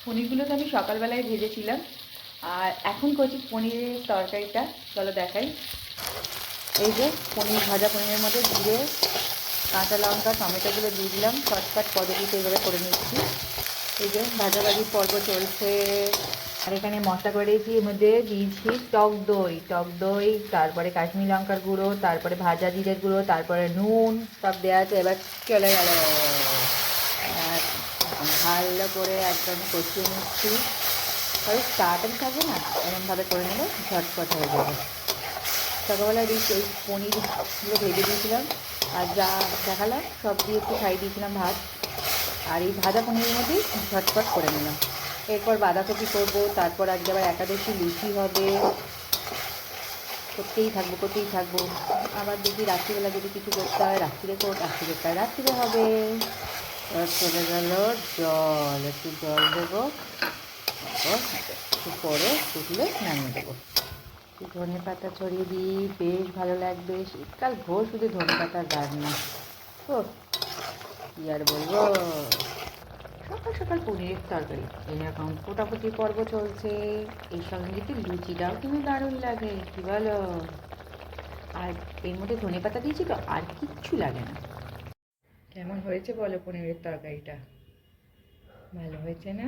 পনিরগুলো তো আমি সকালবেলায় ভেজেছিলাম, আর এখন করছি পনিরের তরকারিটা। চলো দেখাই। এই যে পনির, ভাজা পনিরের মধ্যে জিরে, কাঁচা লঙ্কা, টমেটোগুলো দিয়ে দিলাম। শর্টকাট পদ্ধতিতে এভাবে করে নিচ্ছি। এই যে ভাজাভাজি পর্ব চলছে। আর এখানে মশলা করে দিয়েছি, এর মধ্যে দিয়েছি টক দই, তারপরে কাশ্মীরি লঙ্কার গুঁড়ো, তারপরে ভাজা জিরের গুঁড়ো, তারপরে নুন, সব দেওয়া আছে। এবার চলে গেল। আর ভালো করে একদম কষিয়ে নিচ্ছি। তবে তাড়াতাড়ি থাকবে না, এরকমভাবে করে নেবে, ঝটপট হয়ে যাবে। সকালবেলা এই পনিরগুলো ভেজে দিয়েছিলাম, আর যা দেখালাম সব দিয়ে একটু খাইয়ে দিয়েছিলাম ভাত। আর এই ভাজা পনিরের মধ্যেই ঝটপট করে নিলাম। এরপর বাঁধাকপি করবো, তারপর আজকে আবার একাদশী, লুচি হবে। করতেই থাকবো। আবার দেখি রাত্রিবেলা যদি কিছু করতে হয় রাত্রিরে হবে। এবার চলে গেল জল, একটু জল দেবো, একটু পরে ফুটলে নামিয়ে দেবো। ধনে পাতা ছড়িয়ে দিই, বেশ ভালো লাগবে। শীতকাল ভোর শুধু ধনে পাতার রান্না। ও কি আর বলবো। সকাল সকাল পনিরের তরকারি, এরকম ফোটাফুটি পর্ব চলছে। এই সঙ্গে যদি লুচিটাও কিন্তু দারুণ লাগে, কি বলো? আর এর মধ্যে ধনে পাতা দিয়েছি তো আর কিচ্ছু লাগে না। কেমন হয়েছে বলো পনিরের তরকারিটা? ভালো হয়েছে না?